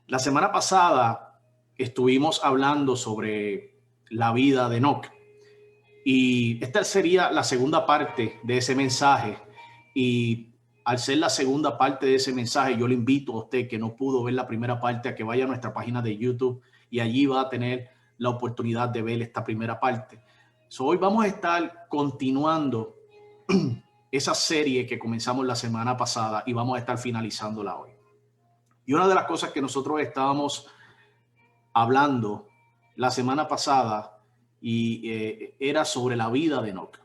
La semana pasada estuvimos hablando sobre la vida de Enoc y esta sería la segunda parte de ese mensaje. Y al ser la segunda parte de ese mensaje, yo le invito a usted que no pudo ver la primera parte a que vaya a nuestra página de YouTube y allí va a tener la oportunidad de ver esta primera parte. Hoy vamos a estar continuando esa serie que comenzamos la semana pasada y vamos a estar finalizándola hoy. Y una de las cosas que nosotros estábamos hablando la semana pasada era sobre la vida de Enoc.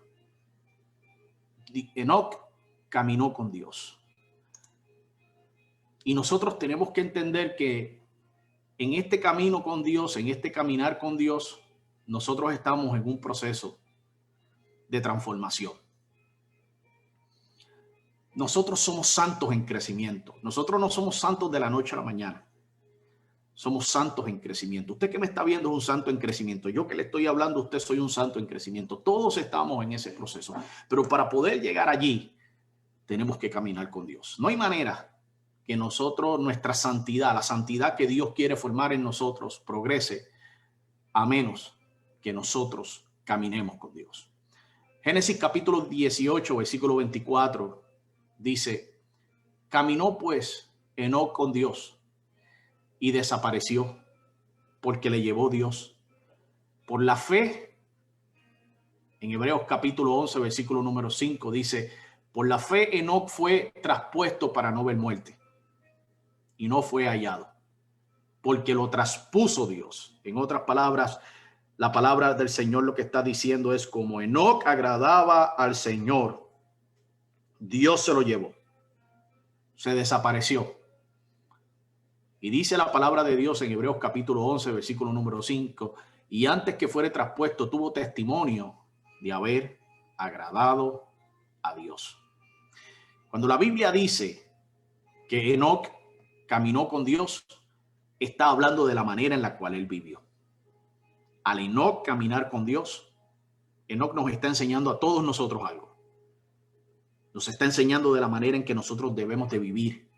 Enoc caminó con Dios. Y nosotros tenemos que entender que en este camino con Dios, en este caminar con Dios, nosotros estamos en un proceso de transformación. Nosotros somos santos en crecimiento. Nosotros no somos santos de la noche a la mañana. Somos santos en crecimiento. Usted que me está viendo es un santo en crecimiento. Yo que le estoy hablando a usted soy un santo en crecimiento. Todos estamos en ese proceso. Pero para poder llegar allí, tenemos que caminar con Dios. No hay manera que nosotros, nuestra santidad, la santidad que Dios quiere formar en nosotros, progrese a menos que nosotros caminemos con Dios. Génesis capítulo 18, versículo 24, dice: caminó pues Enoc con Dios y desapareció, porque le llevó Dios. Por la fe, en Hebreos capítulo 11, versículo número 5, dice: por la fe Enoc fue traspuesto para no ver muerte, y no fue hallado, porque lo traspuso Dios. En otras palabras, la palabra del Señor lo que está diciendo es: como Enoc agradaba al Señor, Dios se lo llevó, se desapareció. Y dice la palabra de Dios en Hebreos capítulo 11, versículo número 5, y antes que fuere traspuesto tuvo testimonio de haber agradado a Dios. Cuando la Biblia dice que Enoc caminó con Dios, está hablando de la manera en la cual él vivió. Al Enoc caminar con Dios, Enoc nos está enseñando a todos nosotros algo. Nos está enseñando de la manera en que nosotros debemos de vivir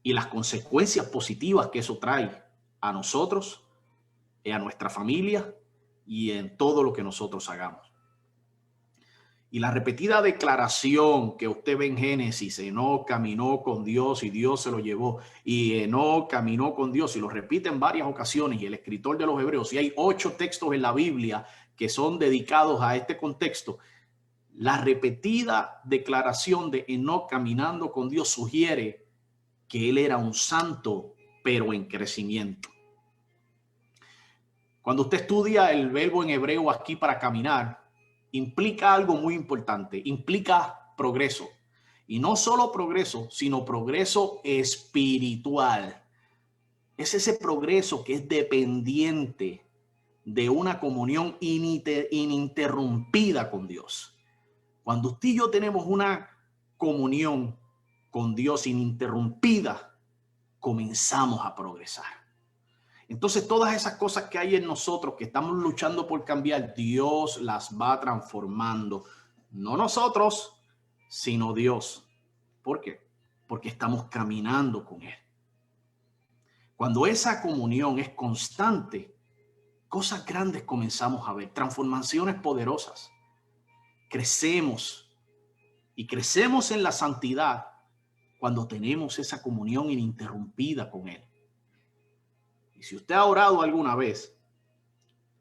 y las consecuencias positivas que eso trae a nosotros, a nuestra familia y en todo lo que nosotros hagamos. Y la repetida declaración que usted ve en Génesis: Enoc caminó con Dios y Dios se lo llevó, y Enoc caminó con Dios, y lo repite en varias ocasiones, y el escritor de los Hebreos, y hay 8 textos en la Biblia que son dedicados a este contexto. La repetida declaración de Enoc caminando con Dios sugiere que él era un santo, pero en crecimiento. Cuando usted estudia el verbo en hebreo aquí para caminar, implica algo muy importante, implica progreso. Y no solo progreso, sino progreso espiritual. Es ese progreso que es dependiente de una comunión ininterrumpida con Dios. Cuando usted y yo tenemos una comunión con Dios ininterrumpida, comenzamos a progresar. Entonces, todas esas cosas que hay en nosotros que estamos luchando por cambiar, Dios las va transformando. No nosotros, sino Dios. ¿Por qué? Porque estamos caminando con Él. Cuando esa comunión es constante, cosas grandes comenzamos a ver, transformaciones poderosas. Crecemos y crecemos en la santidad cuando tenemos esa comunión ininterrumpida con Él. Y si usted ha orado alguna vez,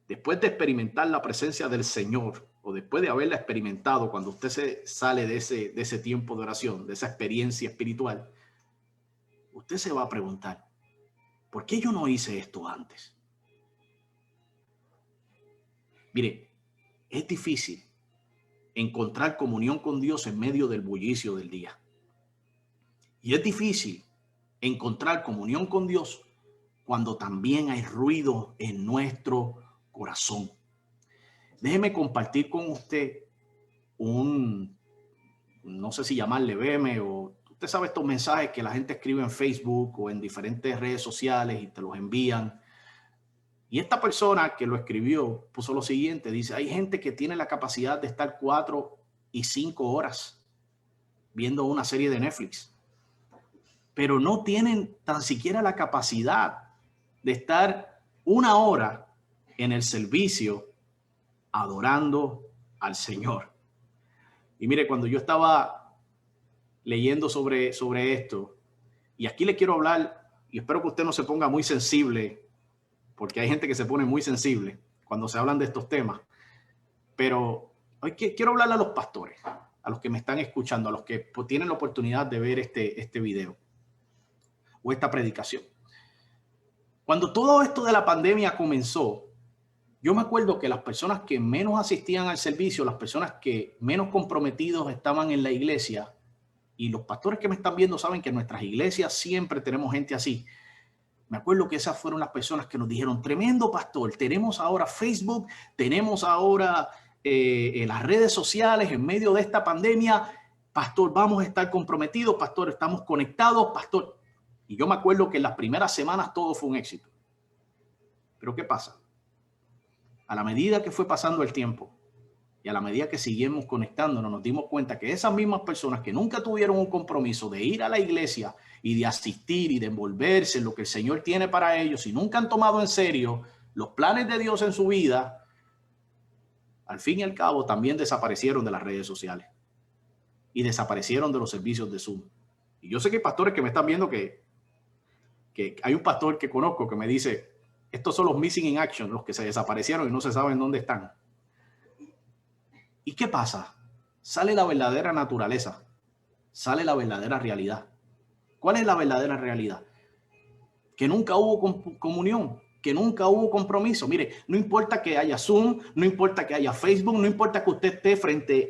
después de experimentar la presencia del Señor, o después de haberla experimentado, cuando usted se sale de ese tiempo de oración, de esa experiencia espiritual, usted se va a preguntar: ¿por qué yo no hice esto antes? Mire, es difícil encontrar comunión con Dios en medio del bullicio del día. Y es difícil encontrar comunión con Dios cuando también hay ruido en nuestro corazón. Déjeme compartir con usted no sé si llamarle meme, o usted sabe estos mensajes que la gente escribe en Facebook o en diferentes redes sociales y te los envían. Y esta persona que lo escribió puso lo siguiente, dice: hay gente que tiene la capacidad de estar 4 y 5 horas viendo una serie de Netflix, pero no tienen tan siquiera la capacidad de estar una hora en el servicio adorando al Señor. Y mire, cuando yo estaba leyendo sobre esto, y aquí le quiero hablar, y espero que usted no se ponga muy sensible, porque hay gente que se pone muy sensible cuando se hablan de estos temas, pero hoy quiero hablarle a los pastores, a los que me están escuchando, a los que tienen la oportunidad de ver este video o esta predicación. Cuando todo esto de la pandemia comenzó, yo me acuerdo que las personas que menos asistían al servicio, las personas que menos comprometidos estaban en la iglesia, y los pastores que me están viendo saben que en nuestras iglesias siempre tenemos gente así. Me acuerdo que esas fueron las personas que nos dijeron, tremendo pastor, tenemos ahora Facebook, tenemos ahora las redes sociales en medio de esta pandemia. Pastor, vamos a estar comprometidos, pastor, estamos conectados, pastor. Y yo me acuerdo que en las primeras semanas todo fue un éxito. Pero ¿qué pasa? A la medida que fue pasando el tiempo y a la medida que seguimos conectándonos, nos dimos cuenta que esas mismas personas que nunca tuvieron un compromiso de ir a la iglesia y de asistir y de envolverse en lo que el Señor tiene para ellos y nunca han tomado en serio los planes de Dios en su vida, al fin y al cabo también desaparecieron de las redes sociales y desaparecieron de los servicios de Zoom. Y yo sé que hay pastores que me están viendo que hay un pastor que conozco que me dice, estos son los missing in action, los que se desaparecieron y no se saben dónde están. ¿Y qué pasa? Sale la verdadera naturaleza, sale la verdadera realidad. ¿Cuál es la verdadera realidad? Que nunca hubo comunión, que nunca hubo compromiso. Mire, no importa que haya Zoom, no importa que haya Facebook, no importa que usted esté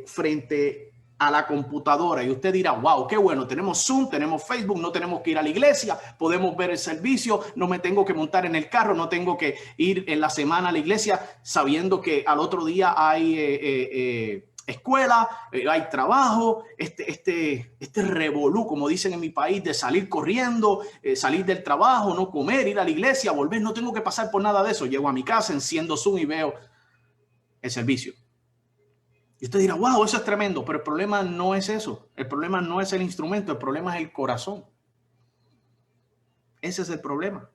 frente a la computadora y usted dirá, wow, qué bueno, tenemos Zoom, tenemos Facebook, no tenemos que ir a la iglesia, podemos ver el servicio, no me tengo que montar en el carro, no tengo que ir en la semana a la iglesia sabiendo que al otro día hay escuela, hay trabajo, este revolú, como dicen en mi país, de salir corriendo, salir del trabajo, no comer, ir a la iglesia, volver, no tengo que pasar por nada de eso. Llego a mi casa, enciendo Zoom y veo el servicio. Y usted dirá, wow, eso es tremendo, pero el problema no es eso. El problema no es el instrumento, el problema es el corazón. Ese es el problema.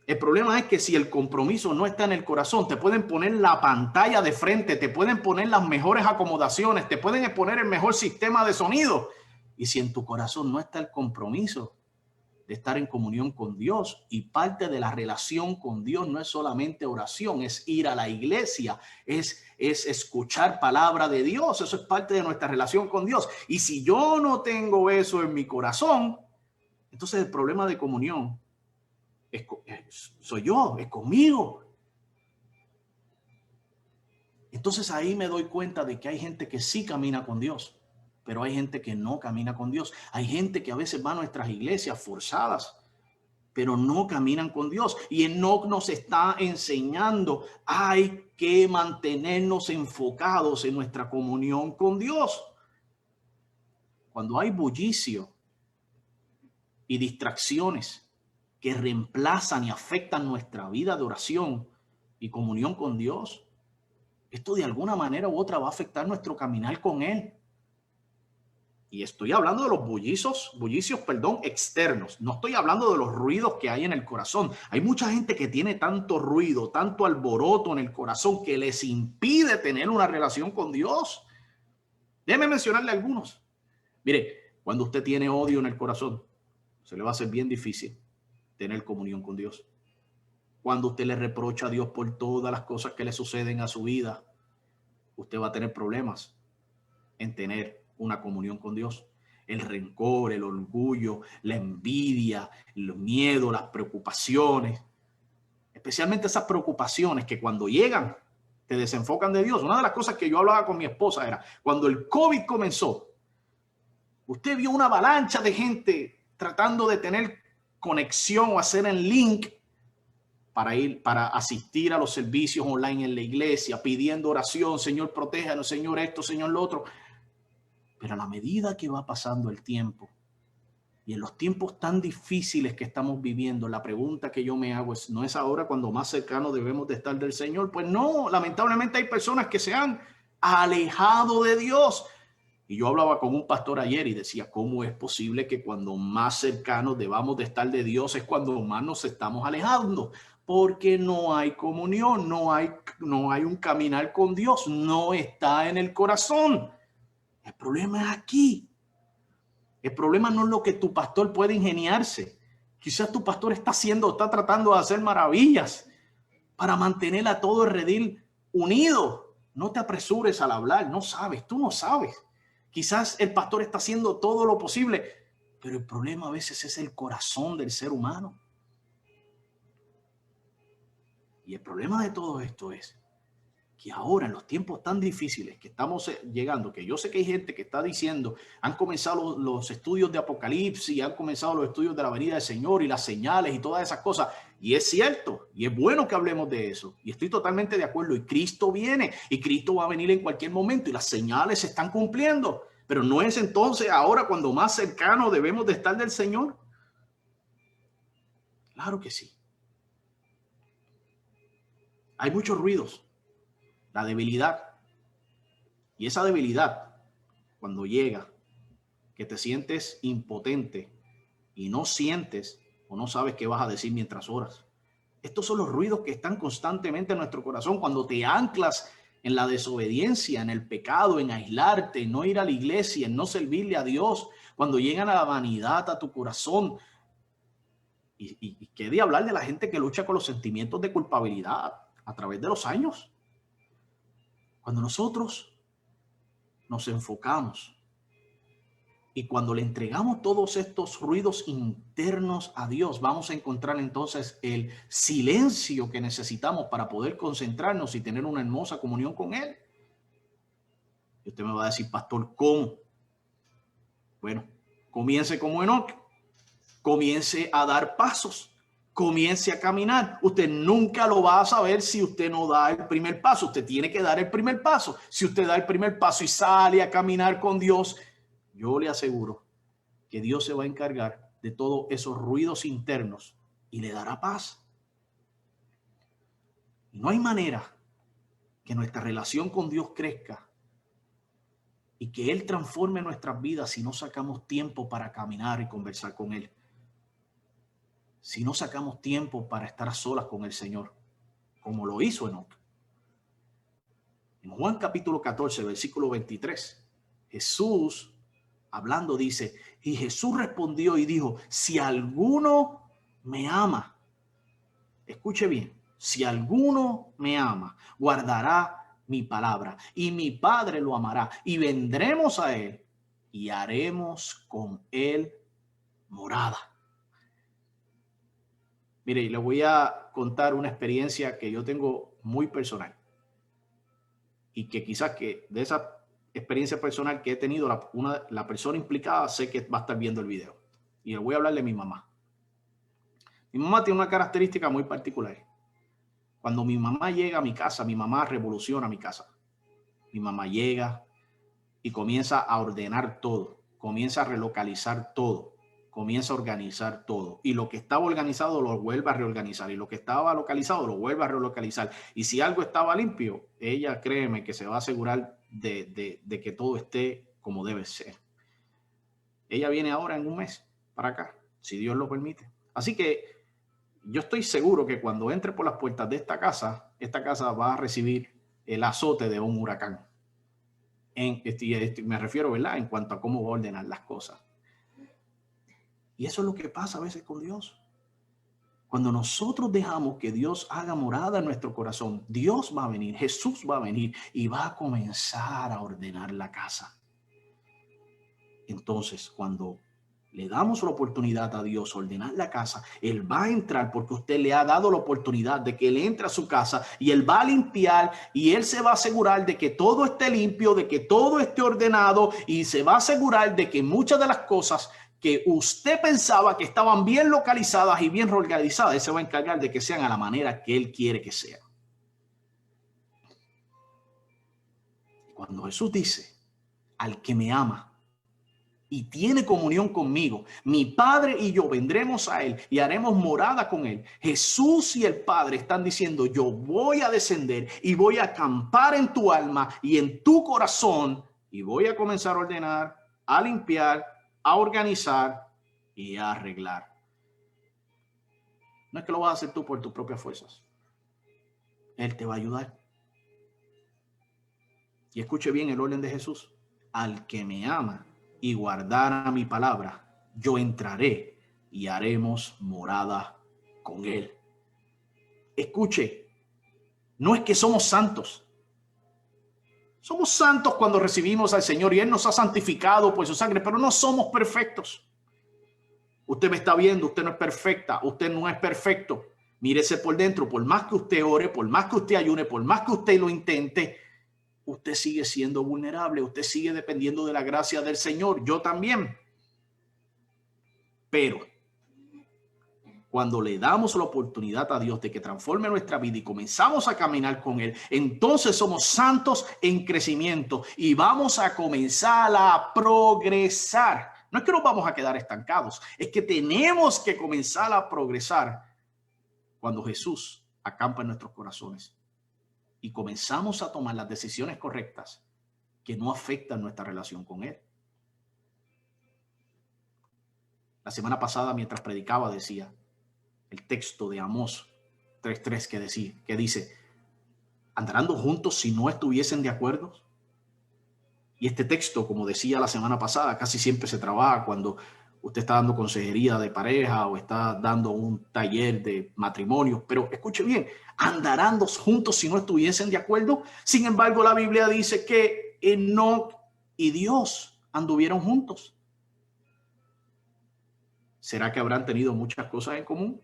El problema es que si el compromiso no está en el corazón, te pueden poner la pantalla de frente, te pueden poner las mejores acomodaciones, te pueden poner el mejor sistema de sonido. Y si en tu corazón no está el compromiso de estar en comunión con Dios, y parte de la relación con Dios no es solamente oración, es ir a la iglesia, es escuchar palabra de Dios, eso es parte de nuestra relación con Dios. Y si yo no tengo eso en mi corazón, entonces el problema de comunión soy yo, es conmigo. Entonces ahí me doy cuenta de que hay gente que sí camina con Dios, pero hay gente que no camina con Dios. Hay gente que a veces va a nuestras iglesias forzadas, pero no caminan con Dios. Y Enoc nos está enseñando, hay que mantenernos enfocados en nuestra comunión con Dios. Cuando hay bullicio y distracciones que reemplazan y afectan nuestra vida de oración y comunión con Dios, esto de alguna manera u otra va a afectar nuestro caminar con Él. Y estoy hablando de los bullicios, externos. No estoy hablando de los ruidos que hay en el corazón. Hay mucha gente que tiene tanto ruido, tanto alboroto en el corazón que les impide tener una relación con Dios. Déjeme mencionarle algunos. Mire, cuando usted tiene odio en el corazón, se le va a hacer bien difícil tener comunión con Dios. Cuando usted le reprocha a Dios por todas las cosas que le suceden a su vida, usted va a tener problemas en tener una comunión con Dios. El rencor, el orgullo, la envidia, el miedo, las preocupaciones, especialmente esas preocupaciones que cuando llegan te desenfocan de Dios. Una de las cosas que yo hablaba con mi esposa era, cuando el COVID comenzó, usted vio una avalancha de gente tratando de tener conexión o hacer el link para asistir a los servicios online en la iglesia, pidiendo oración, Señor, protéjanos, Señor esto, Señor lo otro. Pero a la medida que va pasando el tiempo y en los tiempos tan difíciles que estamos viviendo, la pregunta que yo me hago es, ¿no es ahora cuando más cercano debemos de estar del Señor? Pues no, lamentablemente hay personas que se han alejado de Dios. Y yo hablaba con un pastor ayer y decía, ¿cómo es posible que cuando más cercanos debamos de estar de Dios es cuando más nos estamos alejando? Porque no hay comunión, no hay un caminar con Dios, no está en el corazón. El problema es aquí. El problema no es lo que tu pastor puede ingeniarse. Quizás tu pastor está tratando de hacer maravillas para mantener a todo el redil unido. No te apresures al hablar, no sabes, tú no sabes. Quizás el pastor está haciendo todo lo posible, pero el problema a veces es el corazón del ser humano. Y el problema de todo esto es que ahora en los tiempos tan difíciles que estamos llegando, que yo sé que hay gente que está diciendo, han comenzado los estudios de Apocalipsis, han comenzado los estudios de la venida del Señor y las señales y todas esas cosas. Y es cierto, y es bueno que hablemos de eso. Y estoy totalmente de acuerdo. Y Cristo viene, y Cristo va a venir en cualquier momento, y las señales se están cumpliendo. Pero no es entonces ahora cuando más cercano debemos de estar del Señor. Claro que sí. Hay muchos ruidos. La debilidad. Y esa debilidad, cuando llega, que te sientes impotente y no sientes o no sabes qué vas a decir mientras oras. Estos son los ruidos que están constantemente en nuestro corazón cuando te anclas en la desobediencia, en el pecado, en aislarte, en no ir a la iglesia, en no servirle a Dios, cuando llegan a la vanidad a tu corazón. Y qué de hablar de la gente que lucha con los sentimientos de culpabilidad a través de los años. Cuando nosotros nos enfocamos y cuando le entregamos todos estos ruidos internos a Dios, vamos a encontrar entonces el silencio que necesitamos para poder concentrarnos y tener una hermosa comunión con Él. Y usted me va a decir, pastor, ¿cómo? Bueno, comience como Enoc, comience a dar pasos. Comience a caminar. Usted nunca lo va a saber si usted no da el primer paso. Usted tiene que dar el primer paso. Si usted da el primer paso y sale a caminar con Dios, yo le aseguro que Dios se va a encargar de todos esos ruidos internos y le dará paz. Y no hay manera que nuestra relación con Dios crezca y que Él transforme nuestras vidas si no sacamos tiempo para caminar y conversar con Él. Si no sacamos tiempo para estar a solas con el Señor, como lo hizo Enoc. En Juan capítulo 14, versículo 23, Jesús hablando dice, y Jesús respondió y dijo, si alguno me ama, escuche bien, si alguno me ama, guardará mi palabra y mi Padre lo amará y vendremos a él y haremos con él morada. Mire, le voy a contar una experiencia que yo tengo muy personal y que quizás que de esa experiencia personal que he tenido, la persona implicada sé que va a estar viendo el video. Y le voy a hablar de mi mamá. Mi mamá tiene una característica muy particular. Cuando mi mamá llega a mi casa, mi mamá revoluciona mi casa. Mi mamá llega y comienza a ordenar todo, comienza a relocalizar todo, comienza a organizar todo. Y lo que estaba organizado lo vuelve a reorganizar. Y lo que estaba localizado lo vuelve a relocalizar. Y si algo estaba limpio, ella, créeme, que se va a asegurar de que todo esté como debe ser. Ella viene ahora en un mes para acá, si Dios lo permite. Así que yo estoy seguro que cuando entre por las puertas de esta casa va a recibir el azote de un huracán. Me refiero, ¿verdad?, en cuanto a cómo va a ordenar las cosas. Y eso es lo que pasa a veces con Dios. Cuando nosotros dejamos que Dios haga morada en nuestro corazón, Dios va a venir, Jesús va a venir y va a comenzar a ordenar la casa. Entonces, cuando le damos la oportunidad a Dios a ordenar la casa, Él va a entrar porque usted le ha dado la oportunidad de que Él entre a su casa y Él va a limpiar y Él se va a asegurar de que todo esté limpio, de que todo esté ordenado y se va a asegurar de que muchas de las cosas que usted pensaba que estaban bien localizadas y bien organizadas, Él se va a encargar de que sean a la manera que Él quiere que sean. Cuando Jesús dice, al que me ama y tiene comunión conmigo, mi Padre y yo vendremos a Él y haremos morada con Él. Jesús y el Padre están diciendo, yo voy a descender y voy a acampar en tu alma y en tu corazón y voy a comenzar a ordenar, a limpiar, a organizar y a arreglar. No es que lo vas a hacer tú por tus propias fuerzas. Él te va a ayudar. Y escuche bien el orden de Jesús. Al que me ama y guardara mi palabra, yo entraré y haremos morada con él. Escuche, no es que somos santos. Somos santos cuando recibimos al Señor y Él nos ha santificado por su sangre, pero no somos perfectos. Usted me está viendo, usted no es perfecta, usted no es perfecto. Mírese por dentro, por más que usted ore, por más que usted ayune, por más que usted lo intente, usted sigue siendo vulnerable, usted sigue dependiendo de la gracia del Señor. Yo también. Pero cuando le damos la oportunidad a Dios de que transforme nuestra vida y comenzamos a caminar con Él, entonces somos santos en crecimiento y vamos a comenzar a progresar. No es que nos vamos a quedar estancados, es que tenemos que comenzar a progresar cuando Jesús acampa en nuestros corazones y comenzamos a tomar las decisiones correctas que no afectan nuestra relación con Él. La semana pasada, mientras predicaba, decía el texto de Amós 3:3 que dice, ¿andarán juntos si no estuviesen de acuerdo? Y este texto, como decía la semana pasada, casi siempre se trabaja cuando usted está dando consejería de pareja o está dando un taller de matrimonio. Pero escuche bien, ¿andarán juntos si no estuviesen de acuerdo? Sin embargo, la Biblia dice que Enoc y Dios anduvieron juntos. ¿Será que habrán tenido muchas cosas en común?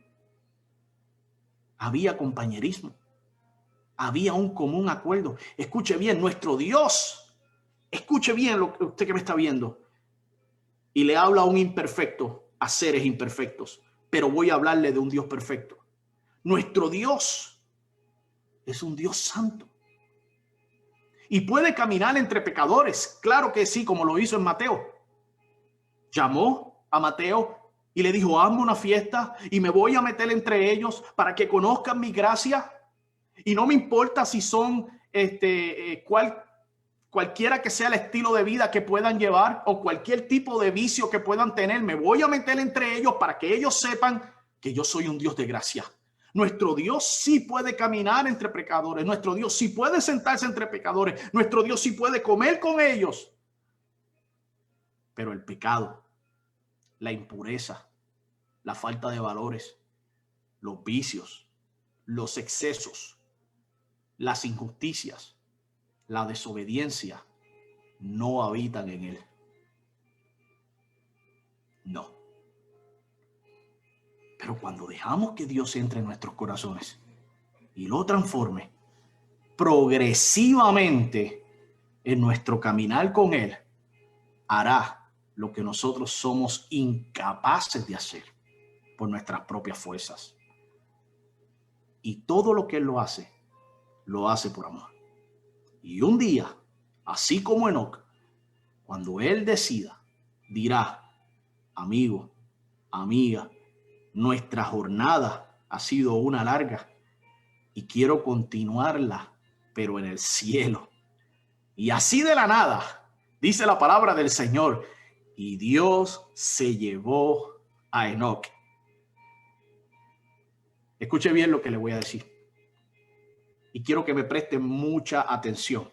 Había compañerismo, había un común acuerdo. Escuche bien, nuestro Dios, escuche bien lo que usted que me está viendo, y le habla a un imperfecto, a seres imperfectos, pero voy a hablarle de un Dios perfecto. Nuestro Dios es un Dios santo y puede caminar entre pecadores. Claro que sí, como lo hizo en Mateo. Llamó a Mateo y le dijo, hazme una fiesta y me voy a meter entre ellos para que conozcan mi gracia. Y no me importa si son cualquiera que sea el estilo de vida que puedan llevar o cualquier tipo de vicio que puedan tener. Me voy a meter entre ellos para que ellos sepan que yo soy un Dios de gracia. Nuestro Dios sí puede caminar entre pecadores. Nuestro Dios sí puede sentarse entre pecadores. Nuestro Dios sí puede comer con ellos. Pero el pecado, la impureza, la falta de valores, los vicios, los excesos, las injusticias, la desobediencia, no habitan en él. No. Pero cuando dejamos que Dios entre en nuestros corazones y lo transforme progresivamente en nuestro caminar con Él, hará lo que nosotros somos incapaces de hacer por nuestras propias fuerzas. Y todo lo que Él lo hace por amor. Y un día, así como Enoc, cuando Él decida, dirá, amigo, amiga, nuestra jornada ha sido una larga y quiero continuarla, pero en el cielo. Y así de la nada, dice la palabra del Señor, y Dios se llevó a Enoc. Escuche bien lo que le voy a decir. Y quiero que me presten mucha atención.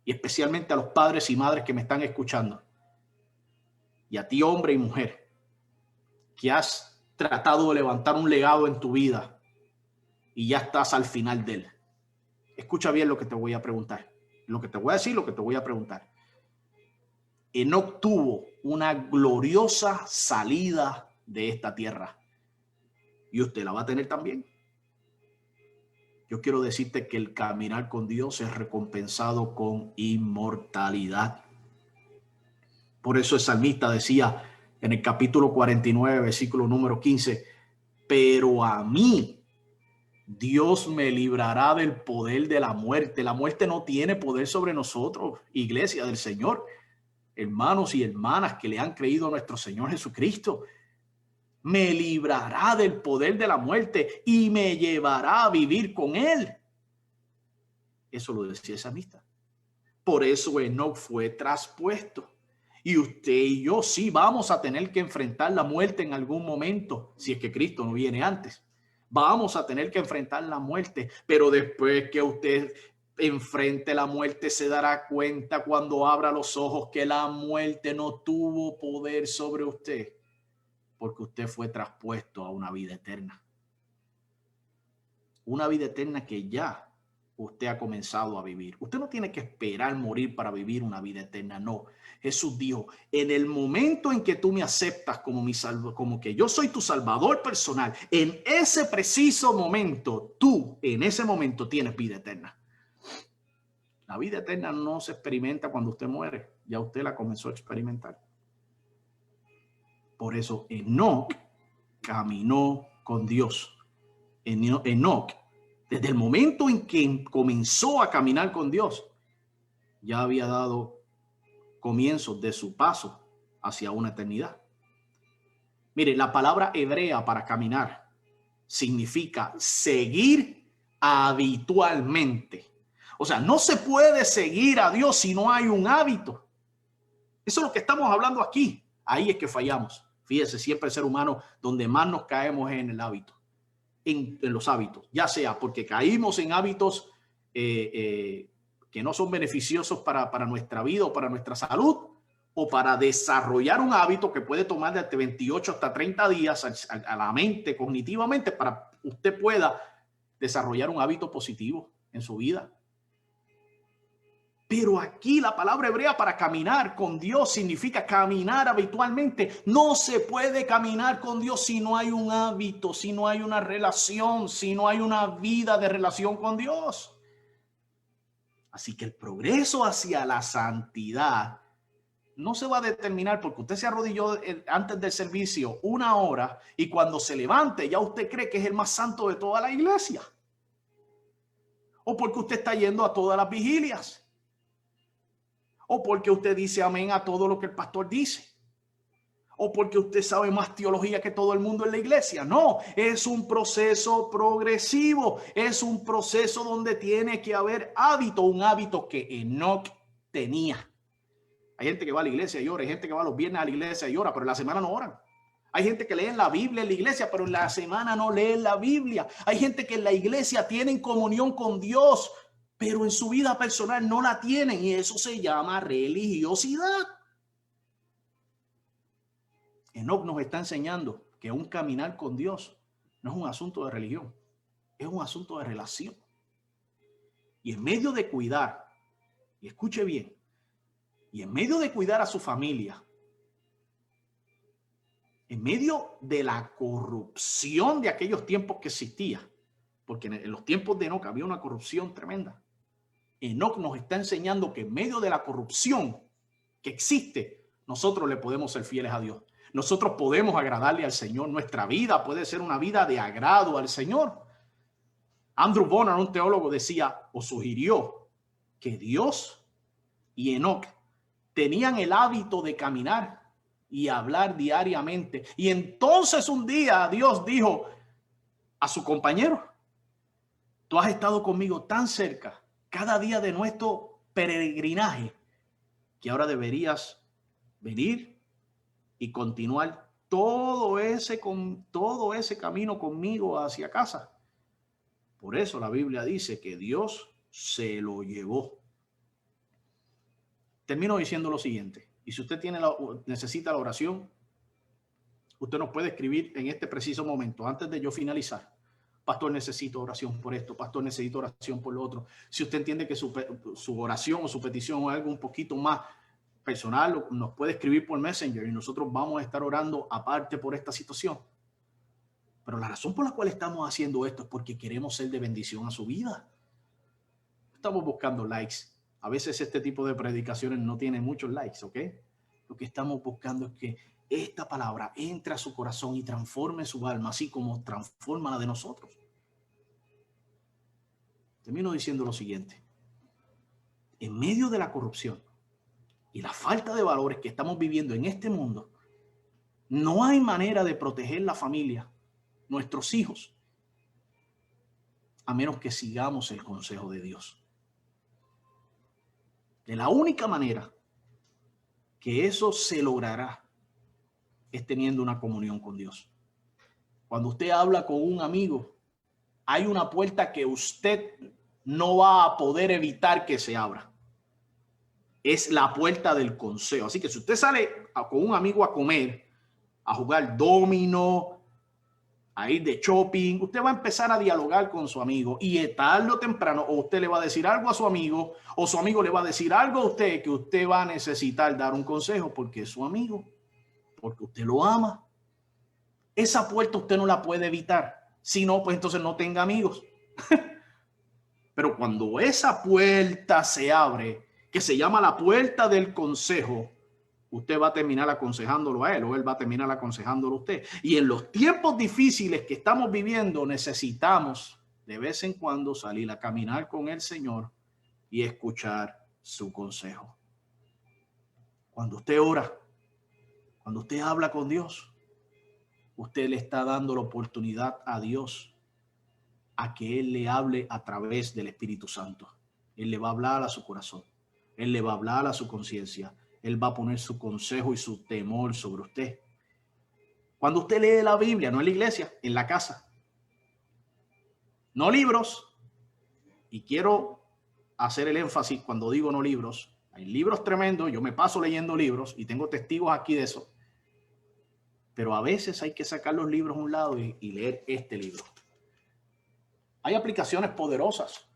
Y especialmente a los padres y madres que me están escuchando. Y a ti, hombre y mujer, que has tratado de levantar un legado en tu vida y ya estás al final de él. Escucha bien lo que te voy a preguntar. Lo que te voy a decir, lo que te voy a preguntar. Enoc tuvo una gloriosa salida de esta tierra. Y usted la va a tener también. Yo quiero decirte que el caminar con Dios es recompensado con inmortalidad. Por eso el salmista decía en el capítulo 49, versículo número 15, pero a mí Dios me librará del poder de la muerte. La muerte no tiene poder sobre nosotros, iglesia del Señor, hermanos y hermanas que le han creído a nuestro Señor Jesucristo. Me librará del poder de la muerte y me llevará a vivir con Él. Eso lo decía el salmista. Por eso Enoc fue traspuesto. Y usted y yo sí vamos a tener que enfrentar la muerte en algún momento, si es que Cristo no viene antes. Vamos a tener que enfrentar la muerte, pero después que usted enfrente la muerte se dará cuenta cuando abra los ojos que la muerte no tuvo poder sobre usted, porque usted fue traspuesto a una vida eterna. Una vida eterna que ya usted ha comenzado a vivir. Usted no tiene que esperar morir para vivir una vida eterna, no. Jesús dijo, en el momento en que tú me aceptas como mi salvador, como que yo soy tu salvador personal, en ese preciso momento, tú en ese momento tienes vida eterna. La vida eterna no se experimenta cuando usted muere, ya usted la comenzó a experimentar. Por eso Enoc caminó con Dios. Enoc, desde el momento en que comenzó a caminar con Dios, ya había dado comienzos de su paso hacia una eternidad. Mire, la palabra hebrea para caminar significa seguir habitualmente. O sea, no se puede seguir a Dios si no hay un hábito. Eso es lo que estamos hablando aquí. Ahí es que fallamos. Fíjese, siempre el ser humano donde más nos caemos es en el hábito. En los hábitos, ya sea porque caímos en hábitos que no son beneficiosos para nuestra vida o para nuestra salud, o para desarrollar un hábito que puede tomar de 28 hasta 30 días a la mente, cognitivamente, para que usted pueda desarrollar un hábito positivo en su vida. Pero aquí la palabra hebrea para caminar con Dios significa caminar habitualmente. No se puede caminar con Dios si no hay un hábito, si no hay una relación, si no hay una vida de relación con Dios. Así que el progreso hacia la santidad no se va a determinar porque usted se arrodilló antes del servicio 1 hora y cuando se levante ya usted cree que es el más santo de toda la iglesia. O porque usted está yendo a todas las vigilias. O porque usted dice amén a todo lo que el pastor dice. O porque usted sabe más teología que todo el mundo en la iglesia. No, es un proceso progresivo. Es un proceso donde tiene que haber hábito. Un hábito que Enoc tenía. Hay gente que va a la iglesia y ora. Hay gente que va los viernes a la iglesia y ora, pero en la semana no oran. Hay gente que lee la Biblia en la iglesia, pero en la semana no lee la Biblia. Hay gente que en la iglesia tienen comunión con Dios, pero en su vida personal no la tienen y eso se llama religiosidad. Enoc nos está enseñando que un caminar con Dios no es un asunto de religión, es un asunto de relación. Y en medio de cuidar, y escuche bien, y en medio de cuidar a su familia, en medio de la corrupción de aquellos tiempos que existía, porque en los tiempos de Enoc había una corrupción tremenda. Enoc nos está enseñando que en medio de la corrupción que existe, nosotros le podemos ser fieles a Dios. Nosotros podemos agradarle al Señor. Nuestra vida puede ser una vida de agrado al Señor. Andrew Bonar, un teólogo, decía o sugirió que Dios y Enoc tenían el hábito de caminar y hablar diariamente. Y entonces un día Dios dijo a su compañero, tú has estado conmigo tan cerca cada día de nuestro peregrinaje que ahora deberías venir y continuar todo ese camino conmigo hacia casa. Por eso la Biblia dice que Dios se lo llevó. Termino diciendo lo siguiente, y si usted necesita la oración, usted nos puede escribir en este preciso momento, antes de yo finalizar. Pastor, necesito oración por esto. Pastor, necesito oración por lo otro. Si usted entiende que su oración o su petición es algo un poquito más personal, nos puede escribir por Messenger y nosotros vamos a estar orando aparte por esta situación. Pero la razón por la cual estamos haciendo esto es porque queremos ser de bendición a su vida. Estamos buscando likes. A veces este tipo de predicaciones no tienen muchos likes, ¿ok? Lo que estamos buscando es que esta palabra entre a su corazón y transforme su alma, así como transforma la de nosotros. Termino diciendo lo siguiente. En medio de la corrupción y la falta de valores que estamos viviendo en este mundo, no hay manera de proteger la familia, nuestros hijos, a menos que sigamos el consejo de Dios. De la única manera que eso se logrará es teniendo una comunión con Dios. Cuando usted habla con un amigo, hay una puerta que usted no va a poder evitar que se abra. Es la puerta del consejo. Así que si usted sale con un amigo a comer, a jugar dominó, a ir de shopping, usted va a empezar a dialogar con su amigo y tarde o temprano o usted le va a decir algo a su amigo o su amigo le va a decir algo a usted que usted va a necesitar dar un consejo porque es su amigo, porque usted lo ama. Esa puerta usted no la puede evitar. Si no, pues entonces no tenga amigos. Pero cuando esa puerta se abre, que se llama la puerta del consejo, usted va a terminar aconsejándolo a él o él va a terminar aconsejándolo a usted. Y en los tiempos difíciles que estamos viviendo, necesitamos de vez en cuando salir a caminar con el Señor y escuchar su consejo. Cuando usted ora, cuando usted habla con Dios, usted le está dando la oportunidad a Dios a que Él le hable a través del Espíritu Santo. Él le va a hablar a su corazón. Él le va a hablar a su conciencia. Él va a poner su consejo y su temor sobre usted. Cuando usted lee la Biblia, no en la iglesia, en la casa. No libros. Y quiero hacer el énfasis cuando digo no libros. Hay libros tremendos. Yo me paso leyendo libros y tengo testigos aquí de eso. Pero a veces hay que sacar los libros a un lado y leer este libro. Hay aplicaciones poderosas.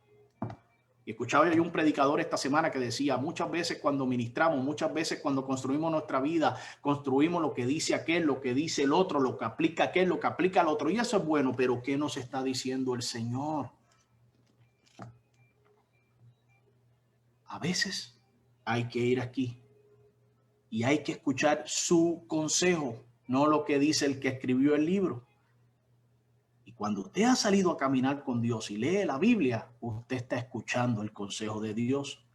Y escuchaba yo un predicador esta semana que decía, muchas veces cuando ministramos, muchas veces cuando construimos nuestra vida, construimos lo que dice aquel, lo que dice el otro, lo que aplica aquel, lo que aplica el otro. Y eso es bueno, pero ¿qué nos está diciendo el Señor? A veces hay que ir aquí y hay que escuchar su consejo, no lo que dice el que escribió el libro. Cuando usted ha salido a caminar con Dios y lee la Biblia, usted está escuchando el consejo de Dios.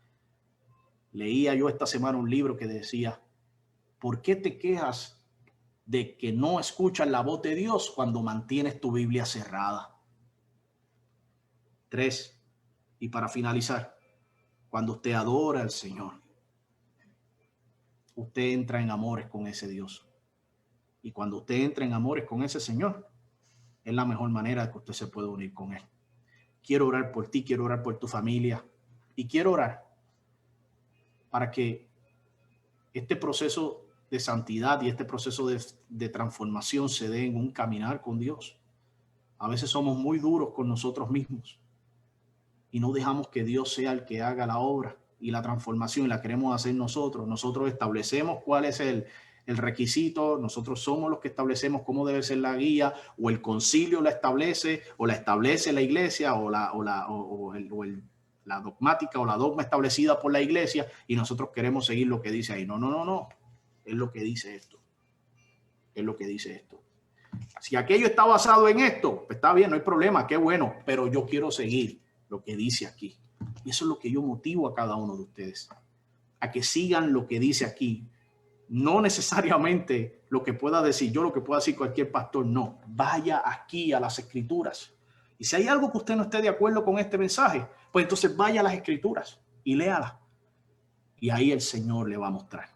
Leía yo esta semana un libro que decía, ¿por qué te quejas de que no escuchas la voz de Dios cuando mantienes tu Biblia cerrada? 3. Y para finalizar, cuando usted adora al Señor, usted entra en amores con ese Dios. Y cuando usted entra en amores con ese Señor, es la mejor manera que usted se puede unir con Él. Quiero orar por ti, quiero orar por tu familia y quiero orar para que este proceso de santidad y este proceso de transformación se dé en un caminar con Dios. A veces somos muy duros con nosotros mismos y no dejamos que Dios sea el que haga la obra y la transformación, la queremos hacer nosotros. Nosotros establecemos cuál es el requisito, nosotros somos los que establecemos cómo debe ser la guía, o el concilio la establece, o la establece la iglesia, o la dogmática o la dogma establecida por la iglesia, y nosotros queremos seguir lo que dice ahí. No. Es lo que dice esto. Es lo que dice esto. Si aquello está basado en esto, pues está bien, no hay problema, qué bueno, pero yo quiero seguir lo que dice aquí. Y eso es lo que yo motivo a cada uno de ustedes, a que sigan lo que dice aquí. No necesariamente lo que pueda decir yo, lo que pueda decir cualquier pastor, no. Vaya aquí a las Escrituras. Y si hay algo que usted no esté de acuerdo con este mensaje, pues entonces vaya a las Escrituras y léala. Y ahí el Señor le va a mostrar.